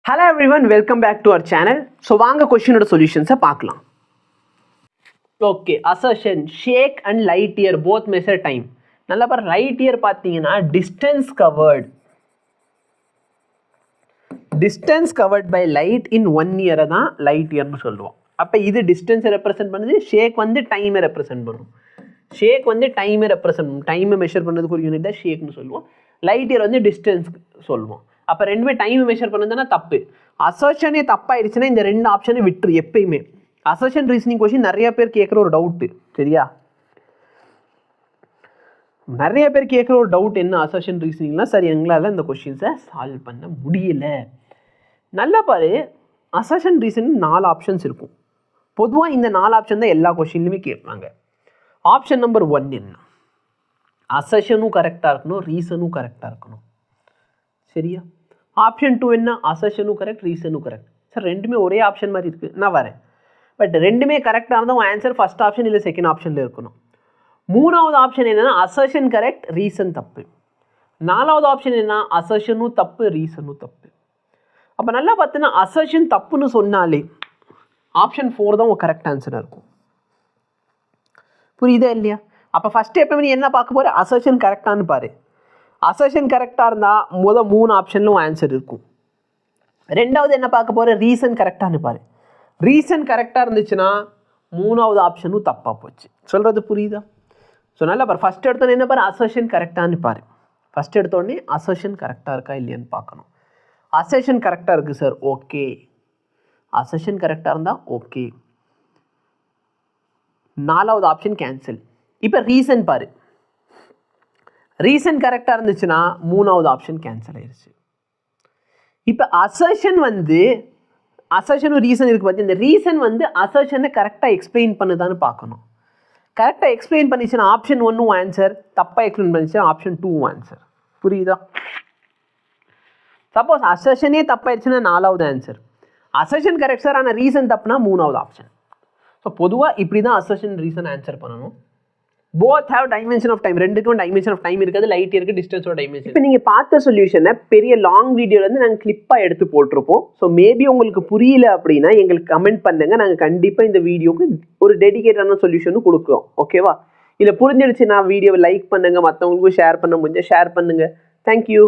Hello everyone, welcome back to our channel. So வாங்க கொஸ்டினோட சொல்யூஷன்ஸை பார்க்கலாம். Okay, assertion shake and light year both measure time. நல்லா பாரு, லைட் இயர் பார்த்தீங்கன்னா distance covered by light in 1 இயரை தான் லைட் இயர்னு சொல்லுவோம். அப்போ இது டிஸ்டன்ஸை ரெப்ரசென்ட் பண்ணுது, ஷேக் வந்து டைமை ரெப்ரசென்ட் பண்ணும். ஷேக் வந்து டைமை ரெப்ரசென்ட் பண்ணும், டைமை மெஷர் பண்ணுறதுக்கு ஒரு யூனிட் தான் ஷேக்னு சொல்லுவோம். லைட் இயர் வந்து டிஸ்டன்ஸ் சொல்லுவோம். அப்போ ரெண்டுமே டைம் மெஷர் பண்ணதுன்னா தப்பு. அசர்ஷனே தப்பாயிடுச்சுன்னா இந்த ரெண்டு ஆப்ஷனை விட்டுரு எப்பயுமே. அசர்ஷன் ரீசனிங் கொஸ்டின் நிறைய பேர் கேட்குற ஒரு டவுட்டு, சரியா? நிறைய பேர் கேட்குற ஒரு டவுட் என்ன, அசர்ஷன் ரீசனிங்லாம் சரி எங்களால் இந்த கொஸ்டின்ஸை சால்வ் பண்ண முடியல. நல்லா பாரு, அசர்ஷன் ரீசனிங் 4 ஆப்ஷன்ஸ் இருக்கும். பொதுவாக இந்த 4 ஆப்ஷன் தான் எல்லா கொஸ்டின்லையுமே கேட்பாங்க. ஆப்ஷன் நம்பர் 1 என்ன, அசர்ஷனும் கரெக்டாக இருக்கணும், ரீசனும் கரெக்டாக இருக்கணும், சரியா? ஆப்ஷன் 2 என்ன, அசர்ஷனும் கரெக்ட், ரீசனும் கரெக்ட். சார் ரெண்டுமே ஒரே ஆப்ஷன் மாதிரி இருக்குது, நான் வரேன். பட் ரெண்டுமே கரெக்டாக இருந்தால் உங்கள் ஆன்சர் ஃபஸ்ட் ஆப்ஷன் இல்லை செகண்ட் ஆப்ஷனில் இருக்கணும். 3வது ஆப்ஷன் என்னென்னா அசர்ஷன் கரெக்ட், ரீசன் தப்பு. 4வது ஆப்ஷன் என்ன, அசர்ஷனும் தப்பு, ரீசனும் தப்பு. அப்போ நல்லா பார்த்தீங்கன்னா அசர்ஷன் தப்புன்னு சொன்னாலே ஆப்ஷன் 4 தான் உங்கள் கரெக்ட் ஆன்சராக இருக்கும். புரியுதா இல்லையா? அப்போ ஃபஸ்ட்டு எப்பவுமே நீ என்ன பார்க்க போகிற, அசர்ஷன் கரெக்டானு பாரு. அசர்ஷன் கரெக்டாக இருந்தால் 3 ஆப்ஷன்லும் ஆன்சர் இருக்கும். ரெண்டாவது என்ன பார்க்க போகிற, ரீசன் கரெக்டானு பாரு. ரீசன் கரெக்டாக இருந்துச்சுன்னா 3வது ஆப்ஷனும் தப்பாக போச்சு. சொல்கிறது புரியுதா? ஸோ நல்லா பாரு, ஃபஸ்ட் எடுத்தோன்னே என்ன பாரு, அசர்ஷன் கரெக்டானு பாரு. ஃபஸ்ட் எடுத்தோடனே அசர்ஷன் கரெக்டாக இருக்கா இல்லையான்னு பார்க்கணும். அசர்ஷன் கரெக்டாக இருக்குது சார், ஓகே. அசர்ஷன் கரெக்டாக இருந்தால் ஓகே, 4வது ஆப்ஷன் கேன்சல். இப்போ ரீசன் பாரு, ரீசன் கரெக்டாக இருந்துச்சுன்னா 3வது ஆப்ஷன் கேன்சல் ஆயிடுச்சு. இப்போ அசர்ஷனும் ரீசன் இருக்குது பார்த்து, இந்த ரீசன் வந்து அசர்ஷனை கரெக்டாக எக்ஸ்பிளைன் பண்ணுதான்னு பார்க்கணும். கரெக்டாக எக்ஸ்பிளைன் பண்ணிச்சுன்னா ஆப்ஷன் 1 ஆன்சர், தப்பாக எக்ஸ்பிளைன் பண்ணிச்சுன்னா ஆப்ஷன் 2 ஆன்சர். புரியுதா? சப்போஸ் அசர்ஷனே தப்பாயிடுச்சுன்னா 4வது ஆன்சர். அசர்ஷன் கரெக்ட் சார் ஆனால் ரீசன் தப்புனா 3வது ஆப்ஷன். ஸோ பொதுவாக இப்படி தான் அசர்ஷன் ரீசன் ஆன்சர் பண்ணணும். Both have dimension of time, ரெண்டுக்கும் டைமென்ஷன் ஆஃப் டைம் இருக்குது, லைட் இருக்குது, டிஸ்டன்ஸோட டைமென்ஷன். இப்போ நீங்கள் பார்த்த சொல்யூஷனை பெரிய லாங் வீடியோலேருந்து நாங்கள் கிளிப்பாக எடுத்து போட்டிருப்போம். ஸோ மேபி உங்களுக்கு புரியல அப்படின்னா எங்களுக்கு கமெண்ட் பண்ணுங்கள், நாங்கள் கண்டிப்பாக இந்த வீடியோக்கு ஒரு டெடிகேட்டான சொல்யூஷனும் கொடுக்குறோம், ஓகேவா? இல்லை புரிஞ்சிடுச்சுன்னா வீடியோவை லைக் பண்ணுங்கள், மற்றவங்களுக்கும் ஷேர் பண்ண முடிஞ்சால் ஷேர் பண்ணுங்கள். தேங்க்யூ.